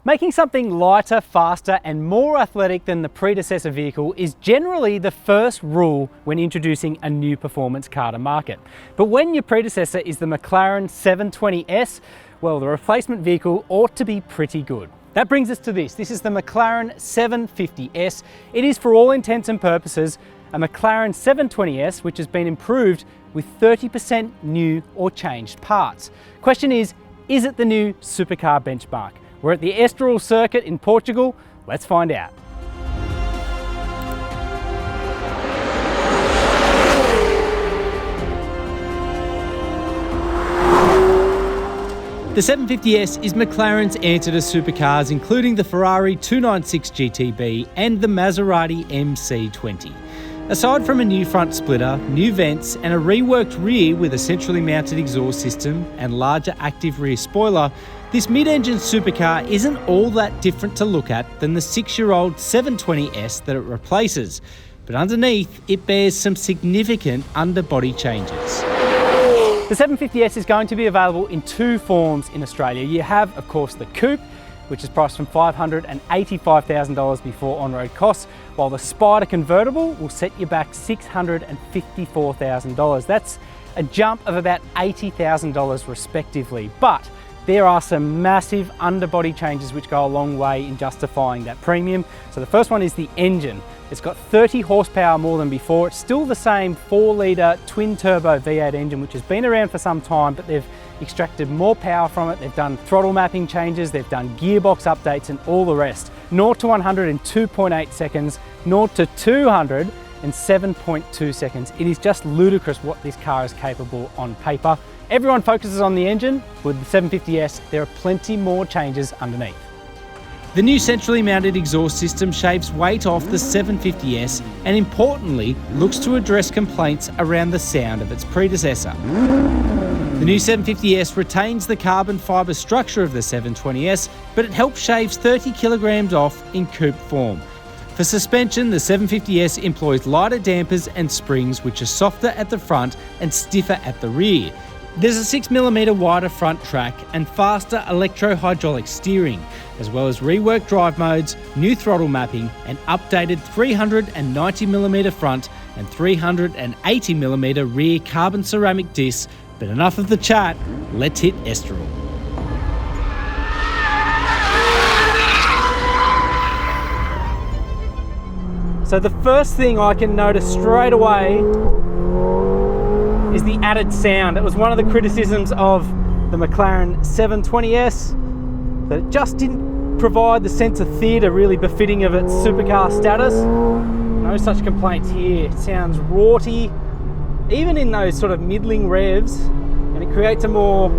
Making something lighter, faster and more athletic than the predecessor vehicle is generally the first rule when introducing a new performance car to market. But when your predecessor is the McLaren 720S, well, the replacement vehicle ought to be pretty good. That brings us to this. This is the McLaren 750S. It is, for all intents and purposes, a McLaren 720S which has been improved with 30% new or changed parts. Question is it the new supercar benchmark? We're at the Estoril circuit in Portugal. Let's find out. The 750S is McLaren's answer to supercars, including the Ferrari 296 GTB and the Maserati MC20. Aside from a new front splitter, new vents and a reworked rear with a centrally mounted exhaust system and larger active rear spoiler, this mid-engine supercar isn't all that different to look at than the 6-year-old 720S that it replaces. But underneath, it bears some significant underbody changes. The 750S is going to be available in two forms in Australia. You have, of course, the Coupe, which is priced from $585,000 before on-road costs, while the Spider convertible will set you back $654,000. That's a jump of about $80,000 respectively. But there are some massive underbody changes which go a long way in justifying that premium. So the first one is the engine. It's got 30 horsepower more than before. It's still the same 4-litre twin-turbo V8 engine, which has been around for some time, but they've extracted more power from it. They've done throttle mapping changes, they've done gearbox updates and all the rest. 0 to 100 in 2.8 seconds, 0 to 200 in 7.2 seconds. It is just ludicrous what this car is capable on paper. Everyone focuses on the engine. With the 750S, there are plenty more changes underneath. The new centrally mounted exhaust system shaves weight off the 750S and, importantly, looks to address complaints around the sound of its predecessor. The new 750S retains the carbon fibre structure of the 720S, but it helps shave 30 kilograms off in coupe form. For suspension, the 750S employs lighter dampers and springs which are softer at the front and stiffer at the rear. There's a 6mm wider front track and faster electro-hydraulic steering, as well as reworked drive modes, new throttle mapping and updated 390mm front and 380mm rear carbon ceramic discs. But enough of the chat, let's hit Estoril. So the first thing I can notice straight away is the added sound. It was one of the criticisms of the McLaren 720S, that it just didn't provide the sense of theatre really befitting of its supercar status. No such complaints here. It sounds raughty, even in those sort of middling revs, and it creates a more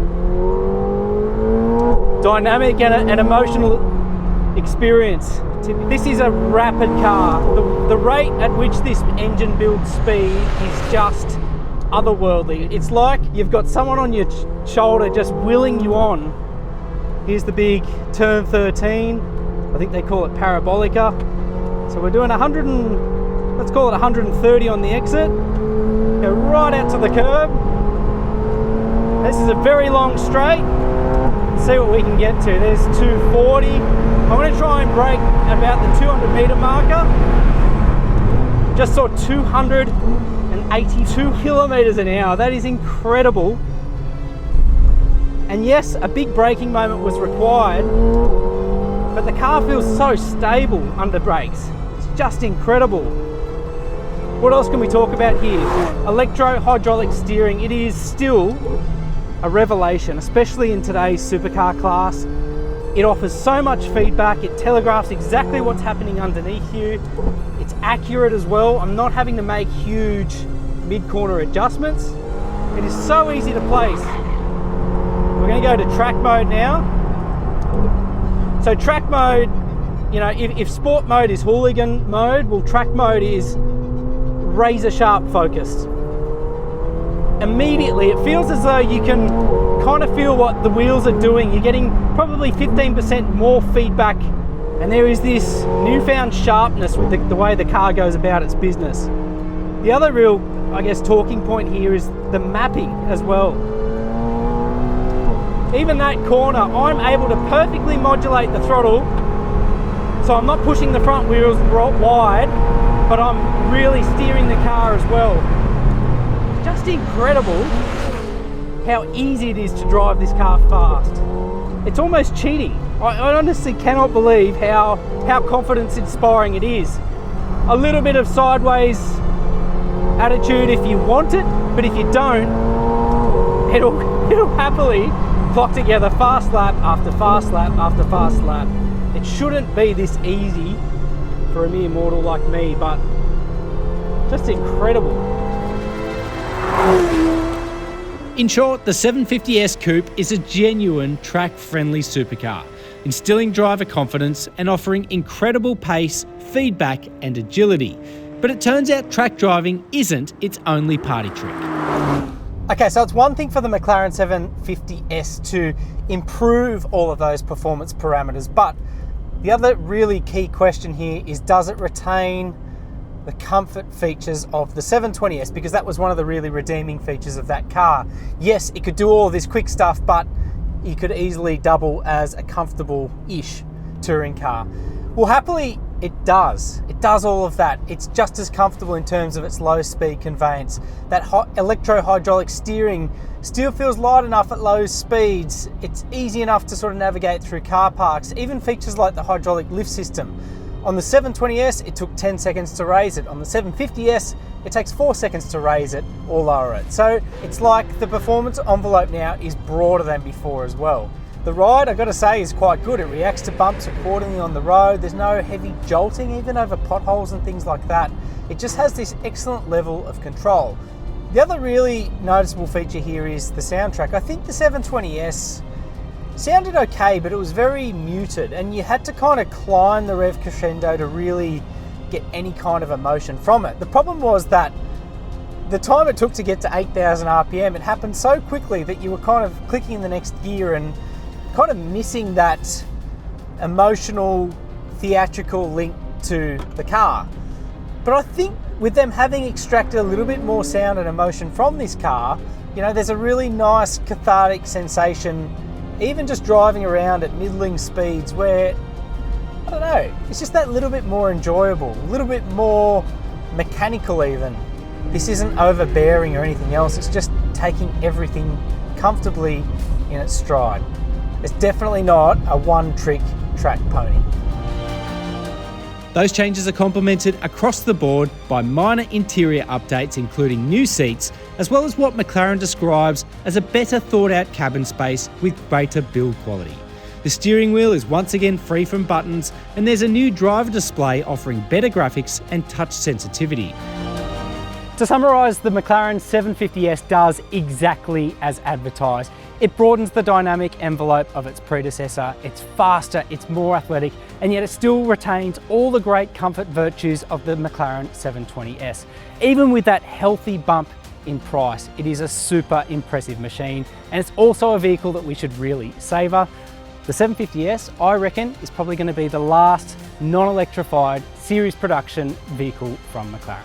dynamic and emotional experience. This is a rapid car. The rate at which this engine builds speed is just otherworldly. It's like you've got someone on your shoulder just willing you on. Here's the big turn 13. I think they call it Parabolica. So we're doing let's call it 130 on the exit. Go right out to the curb. This is a very long straight. Let's see what we can get to. There's 240. I'm going to try and brake about the 200 meter marker. Just saw 282 kilometers an hour. That is incredible. And yes, a big braking moment was required, but the car feels so stable under brakes. It's just incredible. What else can we talk about here? Electro-hydraulic steering. It is still a revelation, especially in today's supercar class. It offers so much feedback. It telegraphs exactly what's happening underneath you. It's accurate as well. I'm not having to make huge mid-corner adjustments. It is so easy to place. We're going to go to track mode now. So track mode, you know, if sport mode is hooligan mode, well, track mode is razor sharp focused. Immediately, it feels as though you can kind of feel what the wheels are doing. You're getting probably 15% more feedback, and there is this newfound sharpness with the way the car goes about its business. The other real, I guess, talking point here is the mapping as well. even that corner, I'm able to perfectly modulate the throttle, so I'm not pushing the front wheels wide, but I'm really steering the car as well. It's just incredible how easy it is to drive this car fast. It's almost cheating. I honestly cannot believe how confidence inspiring it is. A little bit of sideways attitude if you want it, but if you don't, it'll happily clock together fast lap after fast lap after fast lap. It shouldn't be this easy for a mere mortal like me, but just incredible. In short, the 750S Coupe is a genuine track-friendly supercar, instilling driver confidence and offering incredible pace, feedback and agility. But it turns out track driving isn't its only party trick. Okay, so it's one thing for the McLaren 750S to improve all of those performance parameters, but the other really key question here is, does it retain the comfort features of the 720S? Because that was one of the really redeeming features of that car. Yes, it could do all this quick stuff, but it could easily double as a comfortable-ish touring car. Well, happily, it does. It does all of that. It's just as comfortable in terms of its low-speed conveyance. That electro-hydraulic steering still feels light enough at low speeds. It's easy enough to sort of navigate through car parks. Even features like the hydraulic lift system. On the 720S, it took 10 seconds to raise it. On the 750S, it takes 4 seconds to raise it or lower it. So it's like the performance envelope now is broader than before as well. The ride, I've got to say, is quite good. It reacts to bumps accordingly on the road. There's no heavy jolting, even over potholes and things like that. It just has this excellent level of control. The other really noticeable feature here is the soundtrack. I think the 720S sounded okay, but it was very muted, and you had to kind of climb the rev crescendo to really get any kind of emotion from it. The problem was that the time it took to get to 8,000 RPM, it happened so quickly that you were kind of clicking the next gear and kind of missing that emotional, theatrical link to the car. But I think with them having extracted a little bit more sound and emotion from this car, you know, there's a really nice cathartic sensation, even just driving around at middling speeds where, I don't know, it's just that little bit more enjoyable, a little bit more mechanical even. This isn't overbearing or anything else, it's just taking everything comfortably in its stride. It's definitely not a one-trick track pony. Those changes are complemented across the board by minor interior updates, including new seats, as well as what McLaren describes as a better thought-out cabin space with greater build quality. The steering wheel is once again free from buttons, and there's a new driver display offering better graphics and touch sensitivity. To summarise, the McLaren 750S does exactly as advertised. It broadens the dynamic envelope of its predecessor, it's faster, it's more athletic, and yet it still retains all the great comfort virtues of the McLaren 720S. Even with that healthy bump in price, it is a super impressive machine, and it's also a vehicle that we should really savour. The 750S, I reckon, is probably going to be the last non-electrified series production vehicle from McLaren.